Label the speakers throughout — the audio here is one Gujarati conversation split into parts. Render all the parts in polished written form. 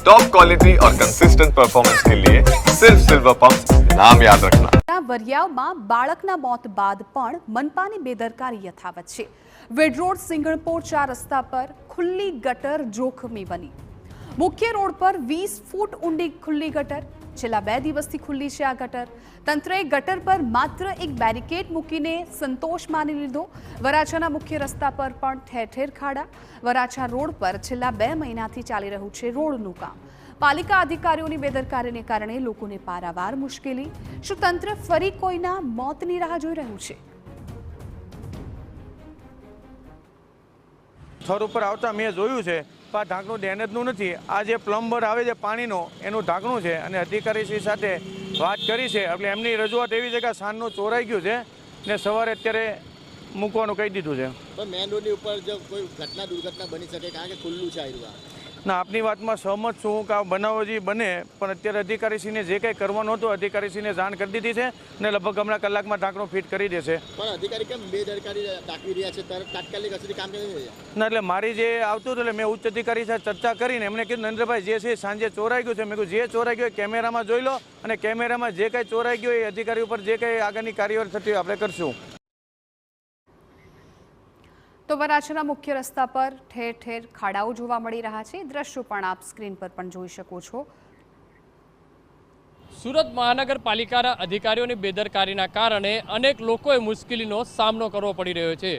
Speaker 1: टॉप क्वालिटी और कंसिस्टेंट परफॉर्मेंस के लिए सिर्फ सिल्वर पंप नाम याद रखना।
Speaker 2: વરિયાવમાં બાળકના મોત બાદ પણ મનપાની બેદરકારી યથાવત છે। વેડ રોડ સિંગણપોર 4 રસ્તા પર ખુલ્લી ગટર જોખમી બની। મુખ્ય રોડ પર 20 ફૂટ ઊંડી ખુલ્લી ગટર, છેલ્લા 2 દિવસથી ખુલ્લી છે આ ગટર। તંત્રએ ગટર પર માત્ર એક બેરિકેડ મૂકીને સંતોષ માની લીધો। વરાછાના મુખ્ય રસ્તા પર પણ ઠેર ઠેર ખાડા। વરાછા રોડ પર છેલ્લા 2 મહિનાથી ચાલી રહ્યું છે રોડનું કામ। પાલિકા અધિકારીઓની બેદરકારીને કારણે લોકોને પારાવાર મુશ્કેલી। શું તંત્ર ફરી કોઈના મોતની રાહ જોઈ રહ્યું છે?
Speaker 3: સ્થળ ઉપર આવતા મેં જોયું છે પણ આ ઢાંકણું ડેમેજનું નથી। આ જે પ્લમ્બર આવે છે પાણીનો એનું ઢાંકણું છે અને અધિકારીશ્રી સાથે વાત કરી છે એટલે એમની રજૂઆત એવી છે કે સાંજનું ચોરાઈ ગયું છે ને સવારે અત્યારે મૂકવાનું કહી દીધું છે।
Speaker 4: પણ મેઇન રોડની ઉપર જો કોઈ દુર્ઘટના બની શકે કારણ કે ખુલ્લું છે આ
Speaker 3: ના, આપની વાતમાં સહમત છું કે આ બનાવો જે બને પણ અત્યારે અધિકારીશ્રીને જે કંઈ કરવાનું હતું અધિકારીશ્રીને જાણ કરી દીધી છે ને લગભગ હમણાં કલાકમાં ઢાંકણું ફિટ કરી દેશે।
Speaker 4: પણ અધિકારી કેમ બેદરકારી દાખવી રહ્યા છે? તાત્કાલિક અસરથી કામ કરી રહ્યા છે?
Speaker 3: ના, એટલે મારી જે આવતું હતું એટલે મેં ઉચ્ચ અધિકારી સાથે ચર્ચા કરીને એમને કીધું નરેન્દ્રભાઈ જે છે સાંજે ચોરાઈ ગયું છે, મેં કીધું જે ચોરાઈ ગયું એ કેમેરામાં જોઈ લો અને કેમેરામાં જે કંઈ ચોરાઈ ગયું એ અધિકારી ઉપર જે કંઈ આગળની કાર્યવાહી થતી હોય આપણે કરશું।
Speaker 2: તો વરાછાના મુખ્ય રસ્તા પર ઠેર ઠેર ખાડાઓ જોવા મળી રહ્યા છે। દ્રશ્યો પણ આપ સ્ક્રીન પર પણ જોઈ શકો છો।
Speaker 5: સુરત મહાનગરપાલિકાના અધિકારીઓની બેદરકારીના કારણે અનેક લોકોએ મુશ્કેલીનો સામનો કરવો પડી રહ્યો છે।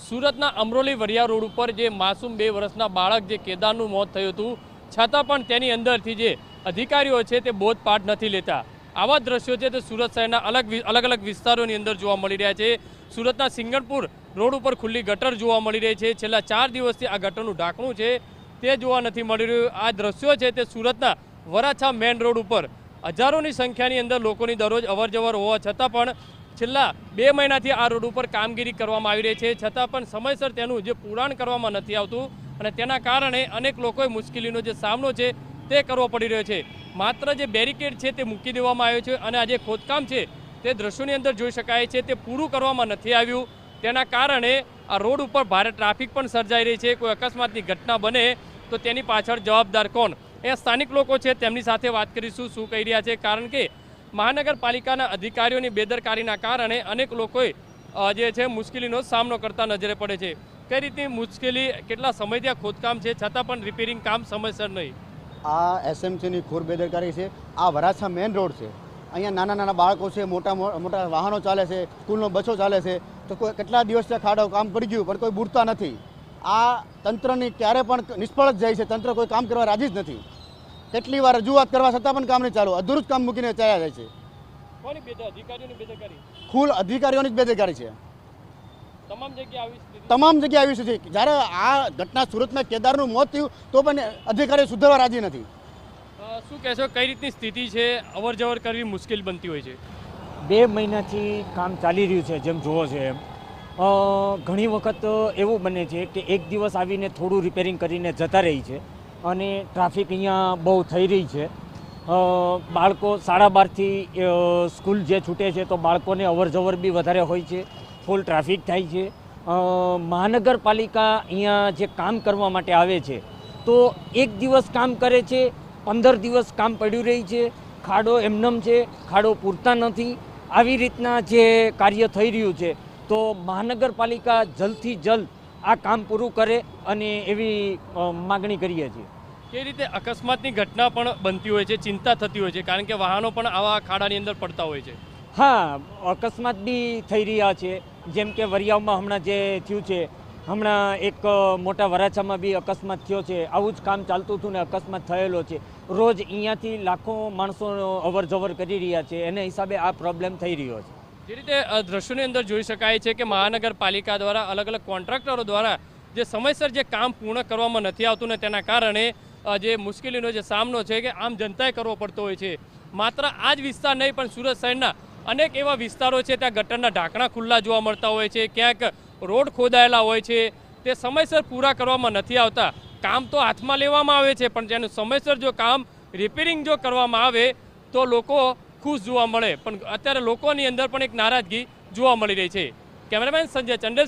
Speaker 5: સુરતના અમરોલી વરિયા રોડ ઉપર જે માસૂમ 2 વર્ષના બાળક જે કેદારનું મોત થયું હતું છતાં પણ તેની અંદરથી જે અધિકારીઓ છે તે બોધપાઠ નથી લેતા। આવા દ્રશ્યો છે તે સુરત શહેરના અલગ અલગ વિસ્તારોની અંદર જોવા મળી રહ્યા છે। સુરતના સિંગણપુર રોડ ઉપર ખુલ્લી ગટર જોવા મળી રહી છે। છેલ્લા 4 દિવસથી આ ગટરનું ઢાંકણું છે તે જોવા નથી મળી રહ્યું। આ દ્રશ્યો છે તે સુરતના વરાછા મેઇન રોડ ઉપર હજારોની સંખ્યાની અંદર લોકોની દરરોજ અવરજવર હોવા છતાં પણ છેલ્લા 2 મહિનાથી આ રોડ ઉપર કામગીરી કરવામાં આવી રહી છે છતાં પણ સમયસર તેનું જે પૂરાણ કરવામાં નથી આવતું અને તેના કારણે અનેક લોકોએ મુશ્કેલીનો જે સામનો છે તે કરવો પડી રહ્યો છે। માત્ર જે બેરિકેડ છે તે મૂકી દેવામાં આવ્યો છે અને આ જે ખોદકામ છે તે દ્રશ્યોની અંદર જોઈ શકાય છે તે પૂરું કરવામાં નથી આવ્યું। તેના કારણે આ રોડ ઉપર ભારે ટ્રાફિક પણ સર્જાઈ રહી છે। કોઈ અકસ્માતની ઘટના બને તો તેની પાછળ જવાબદાર કોણ? એ સ્થાનિક લોકો છે તેમની સાથે વાત કરીશું શું કહી રહ્યા છે, કારણ કે મહાનગરપાલિકાના અધિકારીઓની બેદરકારીના કારણે અનેક લોકોએ જે છે મુશ્કેલીનો સામનો કરતા નજરે પડે છે। કઈ રીતની મુશ્કેલી, કેટલા સમયથી આ ખોદકામ છે છતાં પણ રિપેરિંગ કામ સમયસર નહીં?
Speaker 6: આ એસએમસીની ખોર બેદરકારી છે। આ વરાછા મેઇન રોડ છે, અહીંયા નાના નાના બાળકો છે, મોટા વાહનો ચાલે છે, સ્કૂલનો બસો ચાલે છે, તો કોઈ કેટલા દિવસથી ખાડો કામ પડી ગયું પણ કોઈ બુરતા નથી। આ તંત્રની ક્યારે પણ નિષ્ફળ જ જાય છે। તંત્ર કોઈ કામ કરવા રાજી જ નથી। કેટલી વાર રજૂઆત કરવા છતાં પણ કામ નહીં ચાલુ, અધૂરું જ કામ મૂકીને ચાલ્યા જાય છે।
Speaker 5: કોની અધિકારીઓની બેદરકારી?
Speaker 6: ખુલ અધિકારીઓની જ બેદરકારી છે।
Speaker 5: તમામ જગ્યાએ
Speaker 6: આવી છે। જ્યારે આ ઘટના સુરતમાં કેદારનું મોત થયું તો પણ અધિકારીઓ સુધારવા રાજી નથી।
Speaker 5: શું કહેશો, કઈ રીતની સ્થિતિ છે? અવર જવર કરવી મુશ્કેલ બનતી હોય છે।
Speaker 7: 2 મહિનાથી કામ ચાલી રહ્યું છે, જેમ જુઓ છે એમ ઘણી વખત એવું બને છે કે એક દિવસ આવીને થોડું રિપેરિંગ કરીને જતા રહી છે અને ટ્રાફિક અહીંયા બહુ થઈ રહી છે। બાળકો 12:30થી સ્કૂલ જે છૂટે છે તો બાળકોને અવર જવર બી વધારે હોય છે, ફૂલ ટ્રાફિક થાય છે। મહાનગરપાલિકા અહીંયા જે કામ કરવા માટે આવે છે તો એક દિવસ કામ કરે છે, 15 દિવસ કામ પડ્યું રહી છે, ખાડો એમનેમ છે, ખાડો પૂરતા નથી। આવી રીતના જે કાર્ય થઈ રહ્યું છે તો મહાનગરપાલિકા જલ્દથી જલ્દ આ કામ પૂરું કરે અને એવી માગણી કરીએ છીએ।
Speaker 5: કઈ રીતે અકસ્માતની ઘટના પણ બનતી હોય છે, ચિંતા થતી હોય છે, કારણ કે વાહનો પણ આવા ખાડાની અંદર પડતા હોય છે?
Speaker 7: હા, અકસ્માત બી થઈ રહ્યા છે, જેમ કે વરિયાવમાં હમણાં જે થયું છે, હમણાં એક મોટા વરાછામાં બી અકસ્માત થયો છે। આવું જ કામ ચાલતું હતું ને અકસ્માત થયેલો છે। રોજ અહીંયાથી લાખો માણસો અવર જવર કરી રહ્યા છે, એને હિસાબે આ પ્રોબ્લેમ થઈ રહ્યો છે।
Speaker 5: જે રીતે દ્રશ્યોની અંદર જોઈ શકાય છે કે મહાનગરપાલિકા દ્વારા અલગ અલગ કોન્ટ્રાક્ટરો દ્વારા જે સમયસર જે કામ પૂર્ણ કરવામાં નથી આવતું ને તેના કારણે જે મુશ્કેલીનો જે સામનો છે કે આમ જનતાએ કરવો પડતો હોય છે। માત્ર આ જ વિસ્તાર નહીં પણ સુરત શહેરના અનેક એવા વિસ્તારો છે ત્યાં ગટરના ઢાંકણા ખુલ્લા જોવા મળતા હોય છે, ક્યાંક રોડ ખોદાયેલા હોય છે, તે સમયસર પૂરા કરવામાં નથી આવતા। કામ તો હાથમાં લેવામાં આવે છે પણ તેનું સમયસર જો કામ રિપેરિંગ જો કરવામાં આવે તો લોકો ખુશ જોવા મળે, પણ અત્યારે લોકોની અંદર પણ એક નારાજગી જોવા મળી રહી છે। કેમેરામેન સંજય ચંડેલ